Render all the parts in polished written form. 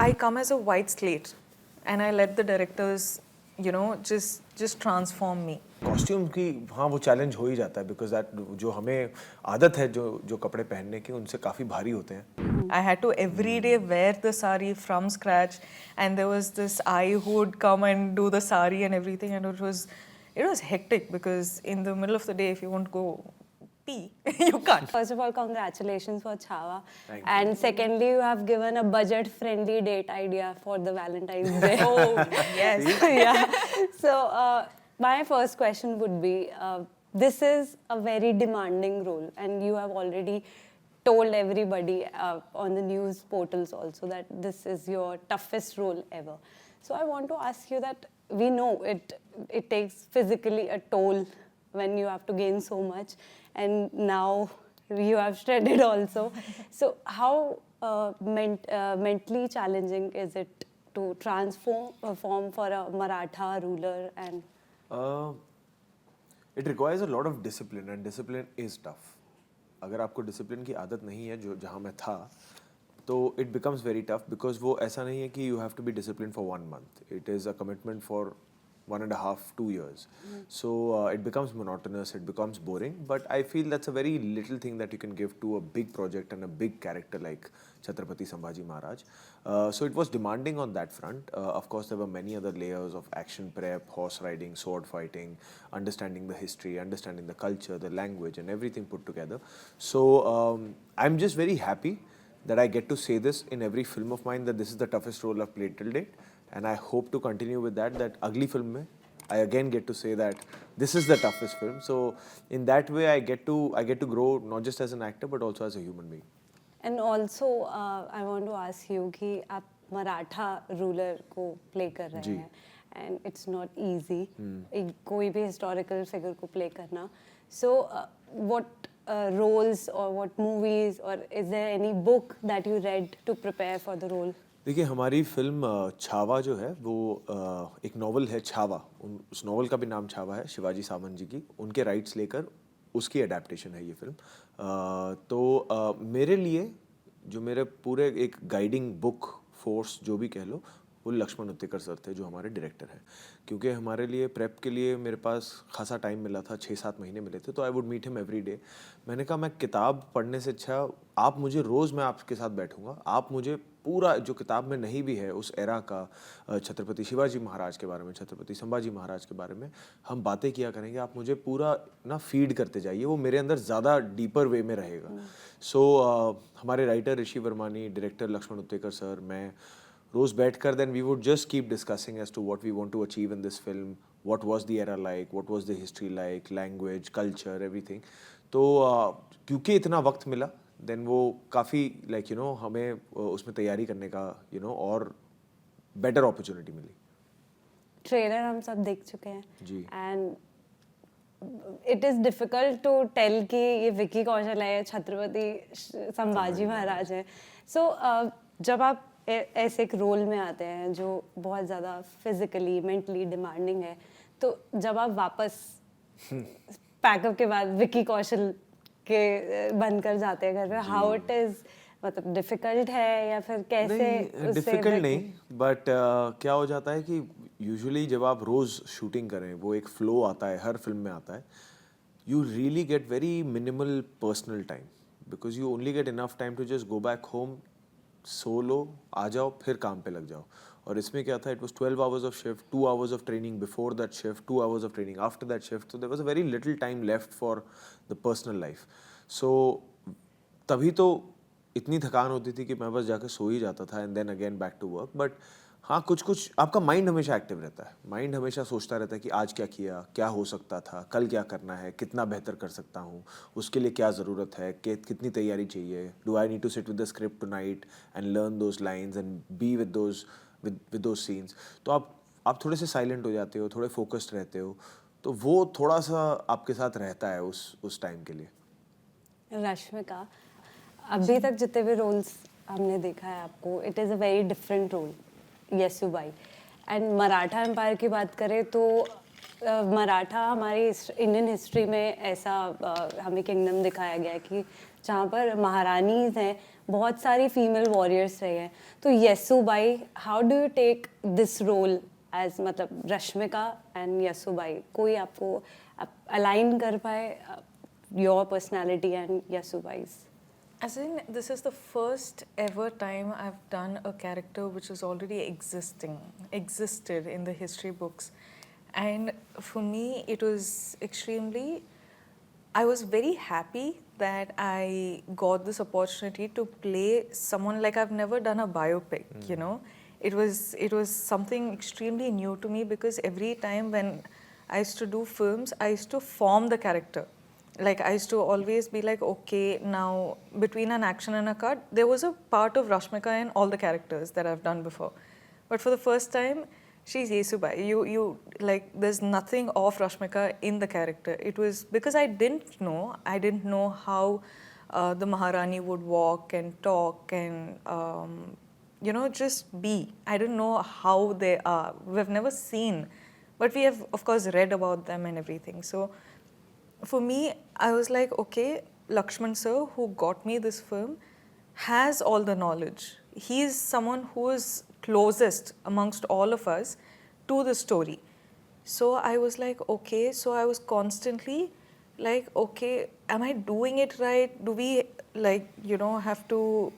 I come as a white slate and I let the directors, you know, just transform me. Costume की हाँ वो challenge हो ही जाता है बिकॉज दैट जो हमें आदत है जो कपड़े पहनने की उनसे काफ़ी भारी होते हैं. I had to every day wear the sari from scratch, and there was this eye who would come and do the sari and everything, and it was hectic because in the middle of the day if you want to go pee, you can't. First of all, congratulations for Chhava. Thank And secondly, you have given a budget-friendly date idea for the Valentine's Day. Oh yes. Yeah. So my first question would be, this is a very demanding role, and you have already told everybody on the news portals also that this is your toughest role ever. So I want to ask you that we know it takes physically a toll when you have to gain so much, and now you have shredded also. So how mentally challenging is it to transform for a Maratha ruler? And it requires a lot of discipline and discipline is tough. अगर आपको discipline की आदत नहीं है जो जहाँ मैं था तो it becomes very tough because वो ऐसा नहीं है कि you have to be discipline for 1 month. It is a commitment for 1.5-2 years. So it becomes monotonous, it becomes boring, but I feel that's a very little thing that you can give to a big project and a big character like Chhatrapati Sambhaji Maharaj. So it was demanding on that front. Of course, there were many other layers of action prep, horse riding, sword fighting, understanding the history, understanding the culture, the language, and everything put together. So I'm just very happy that I get to say this in every film of mine that this is the toughest role I've played till date. And I hope to continue with that अगली film में I again get to say that this is the toughest film. So in that way I get to grow not just as an actor but also as a human being. And also I want to ask you कि आप Maratha ruler को play कर रहे हैं and it's not easy कोई भी historical figure को play करना. So what roles or what movies or is there any book that you read to prepare for the role? देखिए हमारी फिल्म छावा जो है वो एक नॉवल है छावा. उस नॉवल का भी नाम छावा है, शिवाजी सावंत जी की. उनके राइट्स लेकर उसकी अडेप्टेशन है ये फिल्म. तो मेरे लिए जो मेरे पूरे एक गाइडिंग बुक फोर्स जो भी कह लो वो लक्ष्मण उत्तेकर सर थे जो हमारे डायरेक्टर हैं. क्योंकि हमारे लिए प्रेप के लिए मेरे पास खासा टाइम मिला था, 6-7 महीने मिले थे. तो I would meet him every day. मैंने कहा मैं किताब पढ़ने से अच्छा आप मुझे रोज़ मैं आपके साथ बैठूंगा, आप मुझे पूरा जो किताब में नहीं भी है उस एरा का छत्रपति शिवाजी महाराज के बारे में, छत्रपति संभाजी महाराज के बारे में हम बातें किया करेंगे. आप मुझे पूरा ना फीड करते जाइए, वो मेरे अंदर ज़्यादा डीपर वे में रहेगा. सो हमारे राइटर ऋषि वर्मानी, डायरेक्टर लक्ष्मण उत्तेकर सर, मैं रोज़ बैठकर then we would just keep discussing as to what we want to achieve in this film, what was the era like, what was the history like, language, culture, everything. तो क्योंकि इतना वक्त मिला then वो काफ़ी like you know हमें उसमें तैयारी करने का you know और better opportunity मिली. ट्रेलर हम सब देख चुके हैं जी. And it is difficult to tell कि ये विकी कौशल है, छत्रपति संभाजी महाराज है. सो जब आप ऐसे एक रोल में आते हैं जो बहुत ज़्यादा फिजिकली मेंटली डिमांडिंग है, तो जब आप वापस पैकअप के बाद विकी कौशल के बनकर जाते हैं घर पे, हाउ इट इज़, मतलब डिफिकल्ट है या फिर कैसे? डिफिकल्ट नहीं, बट क्या हो जाता है कि यूजुअली जब आप रोज़ शूटिंग करें वो एक फ्लो आता है, हर फिल्म में आता है. You really get very minimal personal time because you only get enough time to just go back home, so लो, आ जाओ, फिर काम पे लग जाओ. और इसमें क्या था, it was 12 hours of shift, 2 hours of training before that shift, 2 hours of training after that shift. So there was a very little time left for the personal life. So तभी तो इतनी थकान होती थी कि मैं बस जाकर सो ही जाता था and then again back to work. But हाँ, कुछ आपका माइंड हमेशा एक्टिव रहता है. माइंड हमेशा सोचता रहता है कि आज क्या किया, क्या हो सकता था, कल क्या करना है, कितना बेहतर कर सकता हूँ, उसके लिए क्या ज़रूरत है, कितनी तैयारी चाहिए, do I need to sit with the script tonight and learn those lines and be with those scenes. तो आप थोड़े से साइलेंट हो जाते हो, थोड़े फोकस्ड रहते हो, तो वो थोड़ा सा आपके साथ रहता है उस टाइम के लिए. रश्मिका, अभी तक जितने भी रोल्स हमने देखा है आपको, it is a very different role, Yesu bhai. And Maratha empire की बात करें तो मराठा हमारी इंडियन हिस्ट्री में ऐसा हमें किंगडम दिखाया गया है कि जहाँ पर महारानीज हैं बहुत सारी फीमेल वॉरियर्स रहे हैं. तो Yesu bhai, how do you take this role as मतलब रश्मिका एंड यसु भाई? कोई आपको अलाइन कर पाए योर पर्सनैलिटी एंड यसु भाई's? As in, this is the first ever time I've done a character which is already existed in the history books. And for me, it was I was very happy that I got this opportunity to play someone like I've never done a biopic, you know. It was something extremely new to me because every time when I used to do films, I used to form the character. Like I used to always be like, okay, now between an action and a cut, there was a part of Rashmika in all the characters that I've done before. But for the first time, she's Yesubai. You like, there's nothing of Rashmika in the character. It was because I didn't know how the Maharani would walk and talk and, you know, just be. I didn't know how they are. We've never seen, but we have, of course, read about them and everything. So for me, I was like, okay, Lakshman sir, who got me this film, has all the knowledge. He's someone who is closest amongst all of us to the story. So I was like, okay, so I was constantly like, okay, am I doing it right? Do we, like, you know, have to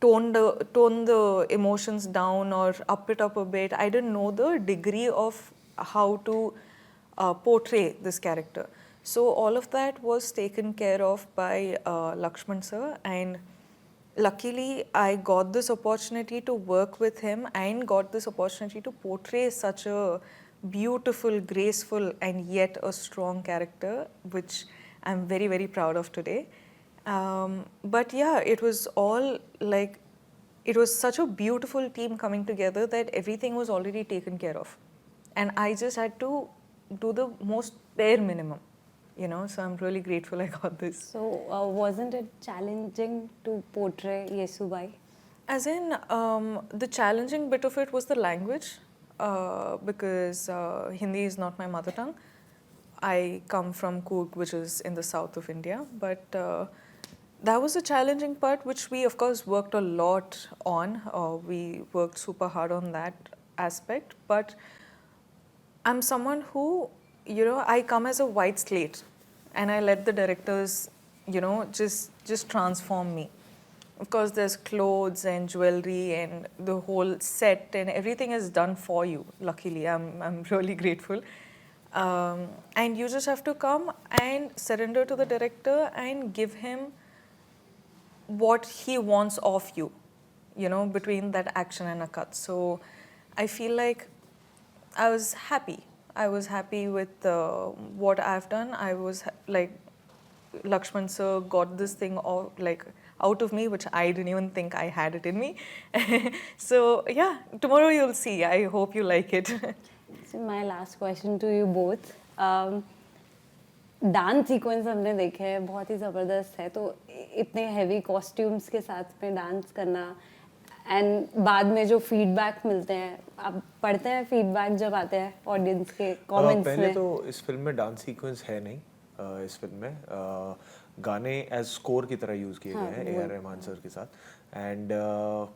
tone the emotions down or up it up a bit? I didn't know the degree of how to portray this character. So all of that was taken care of by Lakshman sir, and luckily I got this opportunity to work with him and got this opportunity to portray such a beautiful, graceful and yet a strong character, which I'm very, very proud of today. But yeah, it was all like, it was such a beautiful team coming together that everything was already taken care of. And I just had to do the most bare minimum, you know, so I'm really grateful I got this. So wasn't it challenging to portray Yesubai? As in, the challenging bit of it was the language, because Hindi is not my mother tongue. I come from Coorg, which is in the south of India, but that was a challenging part, which we of course worked a lot on. We worked super hard on that aspect, but I'm someone who, you know, I come as a white slate and I let the directors, you know, just transform me. Of course, there's clothes and jewelry and the whole set and everything is done for you. Luckily, I'm really grateful. And you just have to come and surrender to the director and give him what he wants of you, you know, between that action and a cut. So I feel like I was happy. I was happy with what I've done. I was like, Lakshman sir got this thing out of me, which I didn't even think I had it in me. So yeah, tomorrow you'll see. I hope you like it. So my last question to you both. Dance sequence हमने देखे हैं, बहुत ही ज़बरदस्त है. तो इतने heavy costumes के साथ में डांस करना एंड बाद में जो फीडबैक मिलते हैं, आप पढ़ते हैं फीडबैक जब आते हैं ऑडियंस के कमेंट्स में? पहले तो इस फिल्म में डांस सीक्वेंस है नहीं. इस फिल्म में गाने एज स्कोर की तरह यूज़ किए गए हैं ए आर रहमान सर के साथ. एंड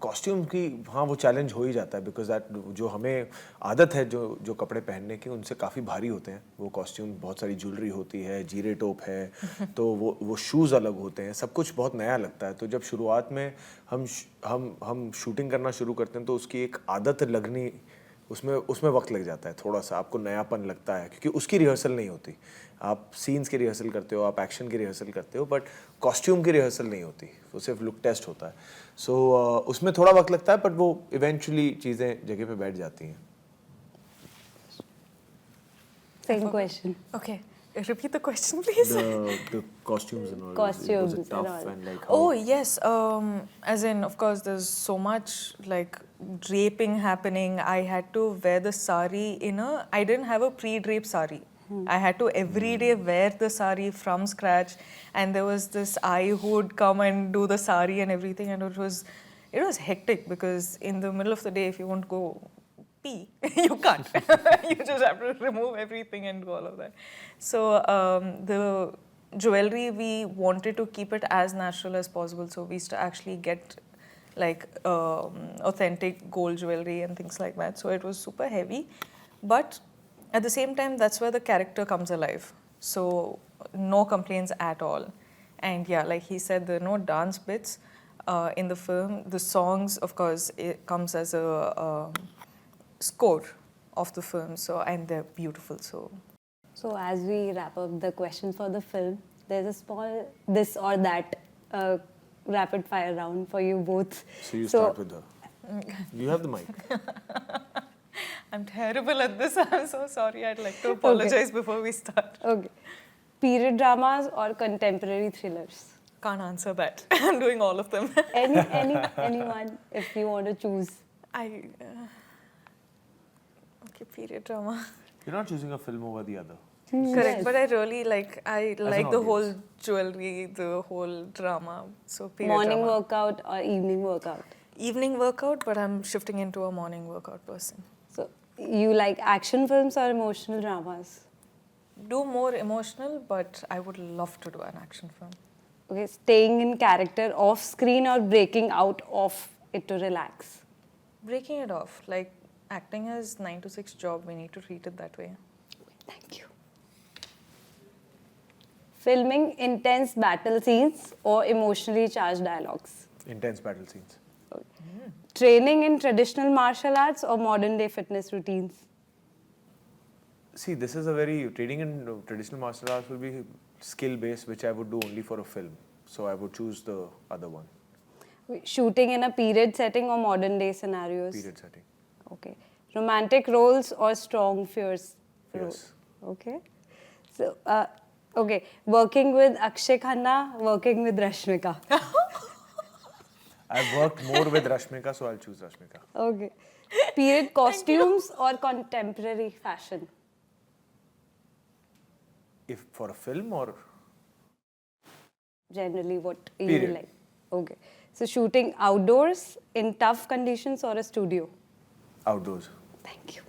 कॉस्ट्यूम की, हाँ, वो चैलेंज हो ही जाता है बिकॉज दैट जो हमें आदत है जो कपड़े पहनने की, उनसे काफ़ी भारी होते हैं वो कॉस्ट्यूम. बहुत सारी ज्वेलरी होती है, जीरे टोप है, तो वो शूज़ अलग होते हैं, सब कुछ बहुत नया लगता है. तो जब शुरुआत में हम शूटिंग करना शुरू करते हैं तो उसकी एक आदत लगनी, उसमें वक्त लग जाता है थोड़ा सा. आपको नयापन लगता है क्योंकि उसकी रिहर्सल नहीं होती. आप सीन्स की रिहर्सल करते हो, आप एक्शन की रिहर्सल करते हो, बट कॉस्ट्यूम की रिहर्सल नहीं होती. वो सिर्फ लुक टेस्ट होता है. सो उसमें थोड़ा वक्त लगता है, बट वो इवेंचुअली चीज़ें जगह पे बैठ जाती हैं. Same question. Okay. Repeat the question, please. The costumes and all. Costumes was it tough and all. and like Oh yes, as in, of course, there's so much like draping happening. I had to wear the sari I didn't have a pre-drape sari. I had to every day wear the sari from scratch, and there was this eye who would come and do the sari and everything, and it was hectic because in the middle of the day, if you won't go pee, you can't. You just have to remove everything and do all of that. So jewelry, we wanted to keep it as natural as possible. So we used to actually get like authentic gold jewelry and things like that. So it was super heavy. But at the same time, that's where the character comes alive. So no complaints at all. And yeah, like he said, there are no dance bits in the film. The songs, of course, it comes as a score of the film. So, and they're beautiful. So as we wrap up the questions for the film, there's a small this or that rapid fire round for you both. So you start with her. You have the mic. I'm terrible at this. I'm so sorry. I'd like to apologize before we start. Okay. Period dramas or contemporary thrillers? Can't answer that. I'm doing all of them. Anyone, if you want to choose. Okay, period drama. You're not choosing a film over the other. Correct, Yes. but I really like the whole audience. jewelry, the whole drama. So period Morning drama. workout or evening workout? Evening workout, but I'm shifting into a morning workout person. So you like action films or emotional dramas? Do more emotional, but I would love to do an action film. Okay, staying in character off screen or breaking out of it to relax? Breaking it off, like acting is 9 to 6 job. We need to treat it that way. Thank you. Filming intense battle scenes or emotionally charged dialogues? Intense battle scenes. Training in traditional martial arts or modern day fitness routines? See, this is a very training in traditional martial arts will be skill based, which I would do only for a film. So I would choose the other one. Shooting in a period setting or modern day scenarios? Period setting. Okay. Romantic roles or strong fierce roles? Yes. Okay. So, okay. Working with Akshay Khanna, working with Rashmika. I've worked more with Rashmika, so I'll choose Rashmika. Okay. Period costumes or contemporary fashion? If for a film or Generally, what you Period. like? Okay. So, shooting outdoors in tough conditions or a studio? outdoors. Thank you.